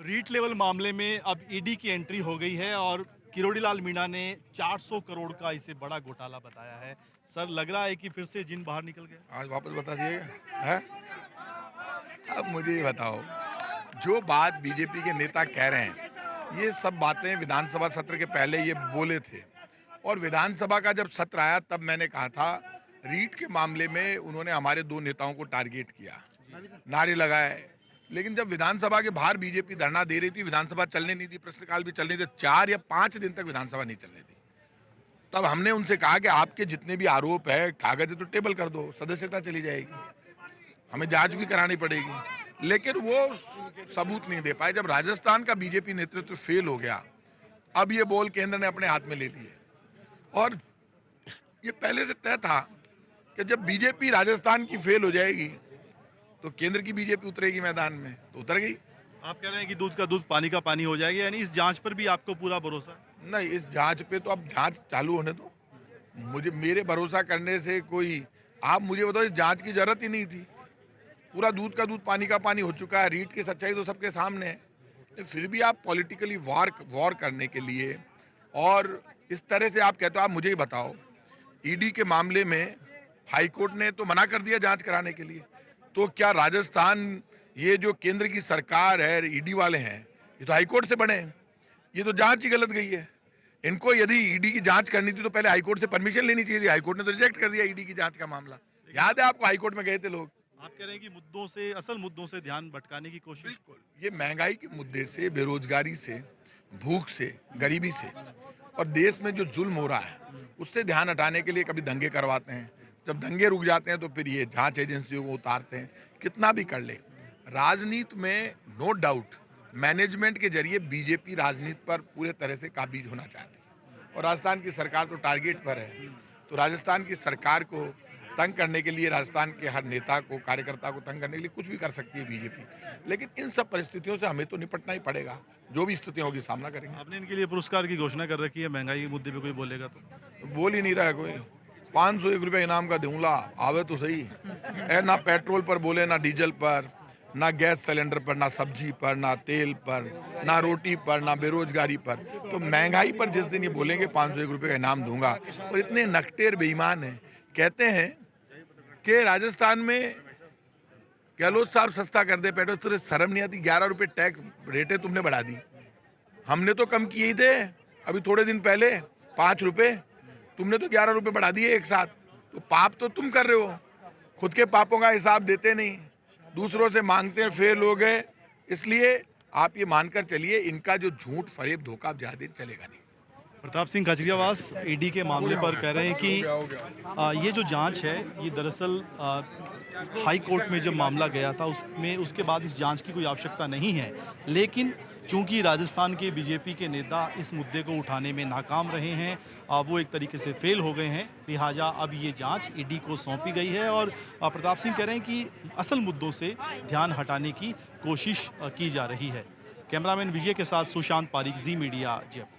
REET level मामले में अब ईडी की एंट्री हो गई है और किरोड़ीलाल मीणा ने 400 करोड़ का इसे बड़ा घोटाला बताया है। सर, लग रहा है कि फिर से जिन बाहर निकल गया। आज वापस बता दिएगा है। अब मुझे ये बताओ, जो बात बीजेपी के नेता कह रहे हैं, ये सब बातें विधानसभा सत्र के पहले ये बोले थे। और विधानसभा का जब सत्र आया तब मैंने कहा था, रीट के मामले में उन्होंने हमारे दो नेताओं को टारगेट किया, नारे लगाए। लेकिन जब विधानसभा के बाहर बीजेपी धरना दे रही थी, विधानसभा चलने नहीं दी, प्रश्नकाल भी चलने दी, 4 या 5 दिन तक विधानसभा नहीं चलने दी। तब हमने उनसे कहा कि आपके जितने भी आरोप है, कागज तो टेबल कर दो, सदस्यता चली जाएगी, हमें जांच भी करानी पड़ेगी। लेकिन वो सबूत नहीं दे पाए। जब राजस्थान का बीजेपी नेतृत्व फेल हो गया, अब ये बोल केंद्र ने अपने हाथ में ले लिए। और ये पहले से तय था कि जब बीजेपी राजस्थान की फेल हो जाएगी तो केंद्र की बीजेपी उतरेगी मैदान में, तो उतर गई। आप कह रहे हैं कि दूध का दूध पानी का पानी हो जाएगा, यानी इस जांच पर भी आपको पूरा भरोसा है? नहीं, इस जांच पे तो अब जांच चालू होने दो। मुझे मेरे भरोसा करने से कोई, आप मुझे बताओ, इस जांच की जरूरत ही नहीं थी। पूरा दूध का दूध पानी का पानी हो चुका है। रीट की सच्चाई तो सबके सामने है। फिर भी आप पॉलिटिकली वॉर करने के लिए और इस तरह से आप कहते हो। आप मुझे ही बताओ, ईडी के मामले में हाईकोर्ट ने तो मना कर दिया जांच कराने के लिए, तो क्या राजस्थान, ये जो केंद्र की सरकार है, ईडी वाले हैं, ये तो हाईकोर्ट से बने हैं। ये तो जांच ही गलत गई है। इनको यदि ईडी की जांच करनी थी तो पहले हाईकोर्ट से परमिशन लेनी चाहिए थी। हाईकोर्ट ने तो रिजेक्ट कर दिया ईडी की जांच का मामला। याद है आपको, हाईकोर्ट में गए थे लोग। आप कह रहे हैं कि असल मुद्दों से ध्यान भटकाने की कोशिश। बिल्कुल, ये महंगाई के मुद्दे से, बेरोजगारी से, भूख से, गरीबी से और देश में जो जुल्म हो रहा है उससे ध्यान हटाने के लिए कभी दंगे करवाते हैं। जब दंगे रुक जाते हैं तो फिर ये जांच एजेंसियों को उतारते हैं। कितना भी कर ले, राजनीति में नो डाउट मैनेजमेंट के जरिए बीजेपी राजनीति पर पूरे तरह से काबिज होना चाहती है और राजस्थान की सरकार तो टारगेट पर है। तो राजस्थान की सरकार को तंग करने के लिए, राजस्थान के हर नेता को, कार्यकर्ता को तंग करने के लिए कुछ भी कर सकती है बीजेपी। लेकिन इन सब परिस्थितियों से हमें तो निपटना ही पड़ेगा। जो भी स्थितियां होगी सामना करेंगे। आपने इनके लिए पुरस्कार की घोषणा कर रखी है, महंगाई के मुद्दे पे कोई बोलेगा तो? बोल ही नहीं रहा है कोई। 501 रुपये इनाम का दूंगा, आवे तो सही। ना पेट्रोल पर बोले, ना डीजल पर, ना गैस सिलेंडर पर, ना सब्जी पर, ना तेल पर, ना रोटी पर, ना बेरोजगारी पर। तो महंगाई पर जिस दिन ये बोलेंगे 501 रुपये का इनाम दूंगा। और इतने नकटेर बेईमान हैं, कहते हैं कि राजस्थान में गहलोत साहब सस्ता कर दे पेट्रोल। तो शर्म नहीं आती? 11 रुपये टैक्स रेटें तुमने बढ़ा दी, हमने तो कम किए ही थे। अभी थोड़े दिन पहले 5 रुपये, तुमने तो 11 रुपये बढ़ा दिए एक साथ। तो पाप तो तुम कर रहे हो, खुद के पापों का हिसाब देते नहीं, दूसरों से मांगते हैं, फेल हो गए। इसलिए आप ये मानकर चलिए, इनका जो झूठ फरेब धोखा अब ज्यादा दिन चलेगा नहीं। प्रताप सिंह खाचरियावास ईडी के मामले पर कह रहे हैं कि ये जो जांच है, ये दरअसल हाई कोर्ट में जब मामला गया था उसके बाद इस जांच की कोई आवश्यकता नहीं है। लेकिन चूंकि राजस्थान के बीजेपी के नेता इस मुद्दे को उठाने में नाकाम रहे हैं, वो एक तरीके से फेल हो गए हैं, लिहाजा अब ये जांच ईडी को सौंपी गई है। और प्रताप सिंह कह रहे हैं कि असल मुद्दों से ध्यान हटाने की कोशिश की जा रही है। कैमरामैन विजय के साथ सुशांत पारिक, जी मीडिया, जयपुर।